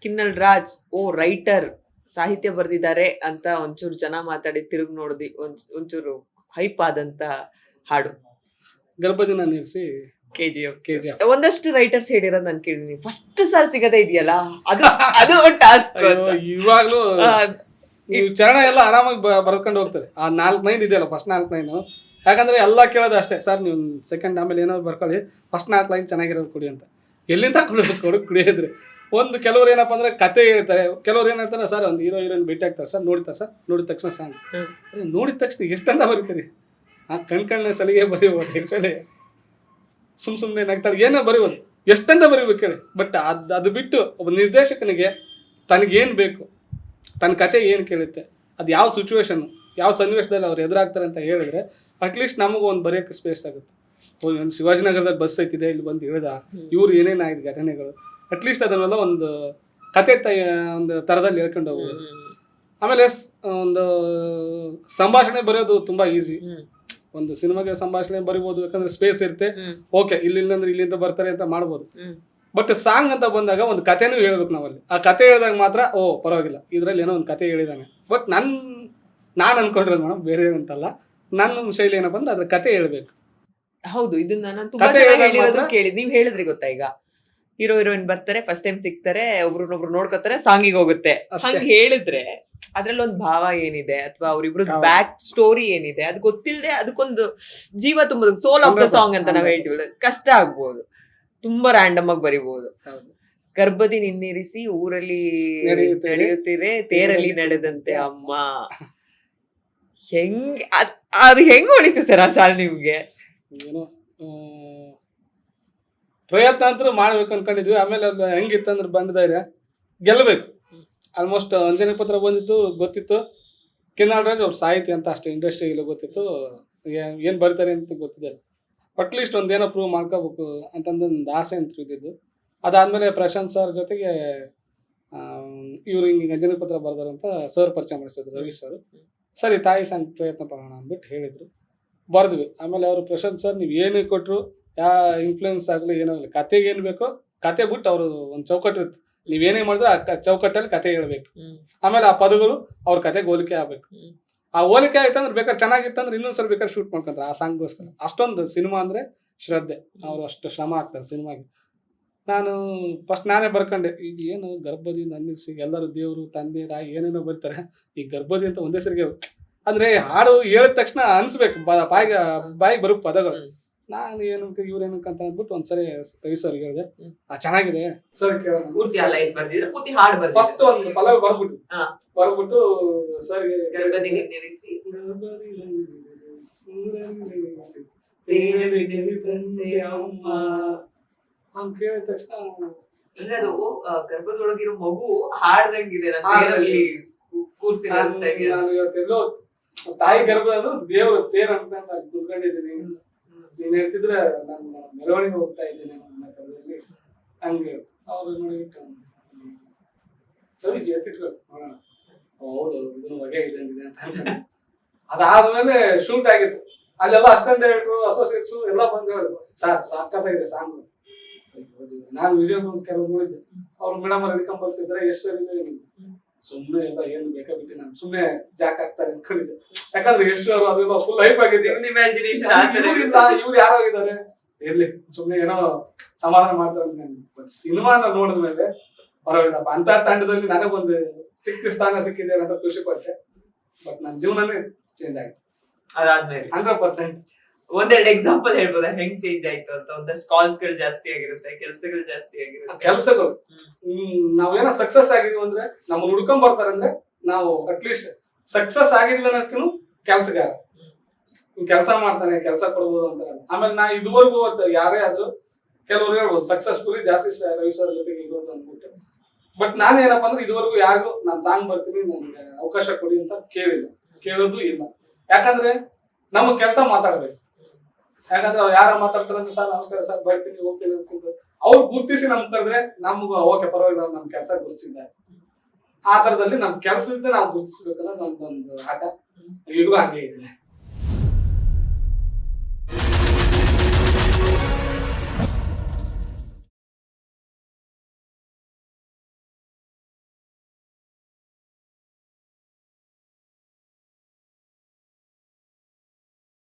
ಕಿನ್ನಲ್ Raj writer ಸಾಹಿತ್ಯ ಬರ್ದಿದ್ದಾರೆ ಅಂತ ಒಂಚೂರು ಜನ ಮಾತಾಡಿ ತಿರುಗಿ ನೋಡಿದಿ ಒಂಚೂರು ಹೈಪ್ ಆದಂತ ಹಾಡು ಗರ್ಭದಿನ ನಿಲ್ಸಿ KGF. ಒಂದಷ್ಟು ರೈಟರ್ಸ್ ಹೇಳಿರೋದು ನಾನು ಕೇಳಿದೀನಿ. ಫಸ್ಟ್ ಸಾಲ್ ಸಿಗದೇ ಇದೆಯಲ್ಲ ಅದು ಅದು ಟಾಸ್ಕ್. ಇವಾಗ್ಲೂ ನೀವು ಚರಣ ಎಲ್ಲ ಆರಾಮಾಗಿ ಬರ್ಕೊಂಡು ಹೋಗ್ತಾರೆ. ಆ 4 ಲೈನ್ ಇದೆಯಲ್ಲ, ಫಸ್ಟ್ 4 ಲೈನು. ಯಾಕಂದ್ರೆ ಎಲ್ಲ ಕೇಳೋದು ಅಷ್ಟೇ, ಸರ್ ನೀವು ಸೆಕೆಂಡ್ ಆಮೇಲೆ ಏನಾದ್ರು ಬರ್ಕೊಳ್ಳಿ, ಫಸ್ಟ್ 4 ಲೈನ್ ಚೆನ್ನಾಗಿರೋದು ಕೊಡಿ ಅಂತ. ಎಲ್ಲಿಂದ ಕುಡಿಯೋದ್ರೆ ಕೆಲವ್ರು ಏನಪ್ಪ ಅಂದ್ರೆ ಕತೆ ಹೇಳ್ತಾರೆ, ಕೆಲವ್ರು ಏನ್ ಹೇಳ್ತಾರೆ, ಸರ್ ಒಂದು ಹೀರೋಯಿನ್ ಭೇಟಿ ಆಗ್ತಾರೆ ಸರ್, ನೋಡಿದ ತಕ್ಷಣ ಸಾಂಗ್. ನೋಡಿದ ತಕ್ಷಣ ಎಷ್ಟಂತ ಬರೀತೀರಿ? ಆ ಕಣ್ಣ ಸಲಿಗೆ ಬರೀಬೋದು. ಆ್ಯಕ್ಚುಲಿ ಸುಮ್ಮನೆ ನಗ್ತಾಳೆ, ಏನೋ ಬರೀಬೋದು, ಎಷ್ಟಂತ ಬರೀಬೇಕು ಹೇಳಿ. ಬಟ್ ಅದು ಬಿಟ್ಟು ಒಬ್ಬ ನಿರ್ದೇಶಕನಿಗೆ ತನಗೇನು ಬೇಕು, ತನ್ನ ಕತೆ ಏನು ಕೇಳುತ್ತೆ, ಅದು ಯಾವ ಸಿಚುವೇಶನ್, ಯಾವ ಸನ್ನಿವೇಶದಲ್ಲಿ ಅವ್ರು ಎದುರಾಗ್ತಾರೆ ಅಂತ ಹೇಳಿದ್ರೆ ಅಟ್ಲೀಸ್ಟ್ ನಮಗೂ ಒಂದು ಬರೆಯೋಕ್ಕೆ ಸ್ಪೇಸ್ ಆಗುತ್ತೆ. ಒಂದು ಶಿವಾಜಿನಗರದಲ್ಲಿ ಬಸ್ ಐತಿದೆ, ಇಲ್ಲಿ ಬಂದು ಹೇಳ್ದ, ಇವ್ರು ಏನೇನಾಗಿದೆ ಘಟನೆಗಳು, ಅಟ್ಲೀಸ್ಟ್ ಅದನ್ನೆಲ್ಲ ಒಂದು ಕತೆ ಒಂದು ಥರದಲ್ಲಿ ಹೇಳ್ಕೊಂಡು ಹೋಗ್ಬೋದು. ಆಮೇಲೆ ಒಂದು ಸಂಭಾಷಣೆ ಬರೆಯೋದು ತುಂಬ ಈಸಿ. ಒಂದು ಸಿನಿಮಾಗೆ ಸಂಭಾಷಣೆ ಬರಿಬೋದು, ಯಾಕಂದ್ರೆ ಸ್ಪೇಸ್ ಇರುತ್ತೆ. ಓಕೆ, ಇಲ್ಲಿಂದ್ರೆ ಇಲ್ಲಿಂದ ಬರ್ತಾರೆ ಅಂತ ಮಾಡ್ಬೋದು. ಬಟ್ ಸಾಂಗ್ ಅಂತ ಬಂದಾಗ ಒಂದು ಕಥೆನೂ ಹೇಳ್ಬೇಕು ನಾವಲ್ಲಿ. ಆ ಕತೆ ಹೇಳಿದಾಗ ಮಾತ್ರ ಪರವಾಗಿಲ್ಲ, ಇದ್ರಲ್ಲಿ ಏನೋ ಒಂದು ಕತೆ ಹೇಳಿದಾನೆ. ಬಟ್ ನಾನು ಅನ್ಕೊಂಡಿರೋದು ಮೇಡಮ್ ಬೇರೆ ಅಂತಲ್ಲ, ನನ್ನ ಶೈಲಿ ಏನಪ್ಪ ಅಂದ್ರೆ ಅದ್ರ ಕತೆ ಹೇಳ್ಬೇಕು. ಹೌದು, ಇದನ್ನ ನಾನು ತುಂಬಾ ಹೇಳಿರೋದು ಕೇಳಿ ನೀವ್ ಹೇಳಿದ್ರಿ ಗೊತ್ತಾ. ಈಗ ಹೀರೋ ಹೀರೋಯಿನ್ ಬರ್ತಾರೆ, ಫಸ್ಟ್ ಟೈಮ್ ಸಿಗ್ತಾರೆ, ಒಬ್ರನ್ನೊಬ್ರು ನೋಡ್ಕೋತಾರೆ, ಸಾಂಗಿಗೆ ಹೋಗುತ್ತೆ. ಹಂಗ ಹೇಳಿದ್ರೆ ಅದ್ರಲ್ಲಿ ಒಂದು ಭಾವ ಏನಿದೆ ಅಥವಾ ಅವ್ರಿಬ್ರು ಬ್ಯಾಕ್ ಸ್ಟೋರಿ ಏನಿದೆ ಅದು ಗೊತ್ತಿಲ್ಲದೆ ಅದಕ್ಕೊಂದು ಜೀವ ತುಂಬೋದು. ಸೋಲ್ ಆಫ್ ದ ಸಾಂಗ್ ಅಂತ ನಾವ್ ಹೇಳ್ತೀವಿ, ಕಷ್ಟ ಆಗ್ಬೋದು, ತುಂಬಾ ರ್ಯಾಂಡಮ್ ಆಗಿ ಬರಿಬಹುದು. ಗರ್ಭದಿ ನಿನ್ನಿರಿಸಿ ಊರಲ್ಲಿ ನಡೆಯುತ್ತೀರೆ ತೇರಲ್ಲಿ ನಡೆದಂತೆ ಅಮ್ಮ, ಅದು ಹೆಂಗ್ ಹೊಳಿತು ಸರ್ ಆ ಸಾಲ್ ನಿಮ್ಗೆ? ಏನೋ ಪ್ರಯತ್ನ ಅಂತೂ ಮಾಡ್ಬೇಕು ಅನ್ಕೊಂಡಿದ್ವಿ. ಆಮೇಲೆ ಅದು ಹೆಂಗಿತ್ತಂದ್ರೆ ಬಂದಿದ್ದಾರೆ ಗೆಲ್ಲಬೇಕು. ಆಲ್ಮೋಸ್ಟ್ ಅಂಜನಿ ಪತ್ರ ಬಂದಿತ್ತು, ಗೊತ್ತಿತ್ತು. ಕಿನ್ನಲ್ ರಾಜ್ ಅವ್ರ ಸಾಹಿತಿ ಅಂತ ಅಷ್ಟೇ ಇಂಡಸ್ಟ್ರಿಗೆಲ್ಲ ಗೊತ್ತಿತ್ತು, ಏನು ಬರ್ತಾರೆ ಅಂತ ಗೊತ್ತಿದೆ. ಅಟ್ಲೀಸ್ಟ್ ಒಂದೇನೋ ಪ್ರೂವ್ ಮಾಡ್ಕೋಬೇಕು ಅಂತಂದು ಒಂದು ಆಸೆ ಅಂತ ಇದ್ದಿದ್ದು. ಅದಾದಮೇಲೆ ಪ್ರಶಾಂತ್ ಸರ್ ಜೊತೆಗೆ ಇವ್ರು ಹಿಂಗೆ ಅಂಜನಿ ಪತ್ರ ಬರ್ದಾರಂತ ಸರ್ ಪರಿಚಯ ಮಾಡಿಸಿದ್ರು, ರವಿ ಸರ್. ಸರಿ ತಾಯಿ ಸಾಂಗ್ ಪ್ರಯತ್ನ ಪಡೋಣ ಅಂದ್ಬಿಟ್ಟು ಹೇಳಿದರು, ಬರೆದ್ವಿ. ಆಮೇಲೆ ಅವರು ಪ್ರಶಾಂತ್ ಸರ್ ನೀವು ಏನೇ ಕೊಟ್ಟರು, ಯಾವ ಇನ್ಫ್ಲೂಯೆನ್ಸ್ ಆಗಲಿ ಏನೋ ಆಗಲಿ, ಕತೆಗೆ ಏನು ಬೇಕೋ ಕತೆ ಬಿಟ್ಟು ಅವರು ಒಂದು ಚೌಕಟ್ಟು ಇರುತ್ತೆ, ನೀವೇನೇ ಮಾಡಿದ್ರೆ ಆ ಚೌಕಟ್ಟಲ್ಲಿ ಕತೆ ಹೇಳ್ಬೇಕು. ಆಮೇಲೆ ಆ ಪದಗಳು ಅವ್ರ ಕತೆಗೆ ಹೋಲಿಕೆ ಆಗ್ಬೇಕು. ಆ ಹೋಲಿಕೆ ಆಯ್ತಂದ್ರೆ ಬೇಕಾದ್ರೆ ಚೆನ್ನಾಗಿತ್ತಂದ್ರೆ ಇನ್ನೊಂದ್ಸಲ ಬೇಕಾದ್ರೆ ಶೂಟ್ ಮಾಡ್ಕೊಂತಾರೆ ಆ ಸಾಂಗ್ಗೋಸ್ಕರ. ಅಷ್ಟೊಂದು ಸಿನಿಮಾ ಅಂದ್ರೆ ಶ್ರದ್ಧೆ, ಅವ್ರು ಅಷ್ಟು ಶ್ರಮ ಆಗ್ತಾರೆ ಸಿನಿಮಾಗೆ. ನಾನು ಫಸ್ಟ್ ನಾನೇ ಬರ್ಕೊಂಡೆ, ಇದು ಏನು ಗರ್ಭದಿ ನನ್ನಿಸಿ ಎಲ್ಲರೂ ದೇವರು ತಂದೆ ತಾಯಿ ಏನೇನೋ ಬರ್ತಾರೆ, ಈ ಗರ್ಭದಿ ಅಂತ ಒಂದೇ ಸರಿಗೆ ಅಂದ್ರೆ ಹಾಡು ಹೇಳಿದ ತಕ್ಷಣ ಅನ್ಸ್ಬೇಕು, ಬಾಯಿಗೆ ಬರೋ ಪದಗಳು. ನಾನು ಏನಕ್ಕೆ ಇವ್ರೇನಕ್ಕೆ ಅಂತ ಅಂದ್ಬಿಟ್ಟು ಒಂದ್ಸರಿ ರವಿ ಸರ್ ಹೇಳಿದೆ, ಚೆನ್ನಾಗಿದೆ ಸರ್ ಕೇಳೋಣ. ಫಸ್ಟ್ ಒಂದು ಪಲ್ಲವಿ ಬರ್ಬಿಟ್ಟು ಸರ್ ಹಂಗ ಕೇಳಿದ ತಕ್ಷಣ ಅಂದ್ರೆ ಅದು ಗರ್ಭದೊಳಗಿರೋ ಮಗು ಹಾಡ್ದಂಗಿದೆ. ನಾನು ಇವತ್ತೆಲ್ಲೋ ತಾಯಿ ಗರ್ಭದ ದೇವ್ರ ತೇರ್ ಅಂತ ಕುತ್ಕೊಂಡಿದ್ದೀನಿ, ನೀನ್ ಹೇಳ್ತಿದ್ರೆ ನಾನು ಮೆರವಣಿಗೆ ಹೋಗ್ತಾ ಇದ್ದೇನೆ ನನ್ನ ಥರದಲ್ಲಿ. ಹಂಗೆ ಅವ್ರು ನೋಡಿ ಸರಿ ಎತ್ತಿಟ್ಕೊಂಡು ನೋಡೋಣ, ಹೌದು ಇದನ್ನು ಹೊಗೆ ಇದ್ದಂಗಿದೆ ಅಂತ. ಅದಾದ್ಮೇಲೆ ಶೂಟ್ ಆಗಿತ್ತು, ಅಲ್ಲೆಲ್ಲ ಅಸ್ಟೆಂಟ್ ಡೈರೆಕ್ಟ್ರು ಅಸೋಸಿಯೇಟ್ಸು ಎಲ್ಲ ಬಂದು ಹೇಳಿದ್ರು, ಸರ್ ಸಾಕಾಗಿದೆ ಸಾಂಗ್. ನಾನು ವಿಜಯ ಕೆಲವು ನೋಡಿದ್ದೆ, ಅವ್ರು ಮೇಡಮ್ ಅವ್ರು ಹಿಡ್ಕೊಂಡ್ ಬರ್ತಿದ್ರೆ ಎಷ್ಟು ಸರಿ ಸುಮ್ಮನೆ ಎಲ್ಲ ಏನು ಬೇಕಾಬಿಟ್ಟು ನಾನು ಸುಮ್ಮನೆ ಜಾಕ್ ಆಗ್ತಾರೆ ಅನ್ಕೊಂಡಿದ್ದೆ. ಯಾಕಂದ್ರೆ ಎಷ್ಟು ಅವರು ಅದೆಲ್ಲ ಫುಲ್ ಹೈಪ್ ಆಗಿದೆ, ಇವ್ರು ಯಾರು ಆಗಿದ್ದಾರೆ ಇರ್ಲಿ ಸುಮ್ಮನೆ ಏನೋ ಸಮಾಧಾನ ಮಾಡ್ತಾರೆ. ಬಟ್ ಸಿನಿಮಾನ ನೋಡಿದ್ಮೇಲೆ ಪರವಾಗಿಲ್ಲಪ್ಪ, ಅಂತ ತಂಡದಲ್ಲಿ ನನಗೊಂದು ಚಿಕ್ಕ ಸ್ಥಾನ ಸಿಕ್ಕಿದೆ ಅಂತ ಖುಷಿ ಪಟ್ಟೆ. ಬಟ್ ನನ್ನ ಜೀವನನೇ ಚೇಂಜ್ ಆಯ್ತು ಅದಾದ್ಮೇಲೆ 100%. ಒಂದೆರಡು ಎಕ್ಸಾಂಪಲ್ ಹೇಳ್ಬೋದಾ ಹೆಂಗ್ ಚೇಂಜ್ ಆಯ್ತು ಅಂತ? ಒಂದಷ್ಟು ಕಾಲ್ಸ್ ಗಳು ಜಾಸ್ತಿ ಆಗಿರುತ್ತೆ, ಕೆಲಸಗಳು ಜಾಸ್ತಿ ಆಗಿರುತ್ತೆ. ಕೆಲಸಗಳು ನಾವೇನೋ ಸಕ್ಸಸ್ ಆಗಿದ್ವಿ ಅಂದ್ರೆ ನಮ್ಮನ್ನ ಹುಡ್ಕೊಂಡ್ ಬರ್ತಾರೆ ಅಂದ್ರೆ ನಾವು ಅಟ್ಲೀಸ್ಟ್ ಸಕ್ಸಸ್ ಆಗಿಲ್ಲ ಅನ್ನೋದಕ್ಕೂ ಕೆಲ್ಸಗಾರ ಕೆಲಸ ಮಾಡ್ತಾನೆ, ಕೆಲಸ ಕೊಡ್ಬೋದು ಅಂತ. ಆಮೇಲೆ ನಾ ಇದುವರೆಗೂ ಯಾರೇ ಆದ್ರೂ ಕೆಲವ್ರು ಹೇಳ್ಬೋದು ಸಕ್ಸಸ್ಫುಲಿ ಜಾಸ್ತಿ ರವಿ ಸರ್ ಜೊತೆಗೆ ಇರೋದು ಅಂದ್ಬಿಟ್ಟು. ಬಟ್ ನಾನೇನಪ್ಪ ಅಂದ್ರೆ ಇದುವರೆಗೂ ಯಾರಿಗೂ ನಾನು ಸಾಂಗ್ ಬರ್ತೀನಿ ನನ್ಗೆ ಅವಕಾಶ ಕೊಡಿ ಅಂತ ಕೇಳೋದು ಇಲ್ಲ. ಯಾಕಂದ್ರೆ ನಮಗ್ ಕೆಲಸ ಮಾತಾಡ್ಬೇಕು. ಯಾಕಂದ್ರೆ ಅವ್ರು ಯಾರು ಮಾತಾಡ್ತಾರೆ ಅಂದ್ರೆ ಸರ್ ನಮಸ್ಕಾರ ಸರ್ ಬರ್ತೀನಿ ಹೋಗ್ತೀನಿ ಅನ್ಕೊಂಡು ಅವ್ರು ಗುರ್ತಿಸಿ ನಮ್ ಕರೆದ್ರೆ ನಮ್ಗ ಓಕೆ ಪರವಾಗಿಲ್ಲ ನಮ್ ಕೆಲಸ ಗುರ್ತಿಸಿದ್ದಾರೆ. ಆ ತರದಲ್ಲಿ ನಮ್ ಕೆಲಸದಿಂದ ನಾವು ಗುರ್ತಿಸ್ಬೇಕನ್ನೋದು ನಮ್ದೊಂದು ಆಟ ಈಗಲೂ ಹಂಗೆ ಇದೆ.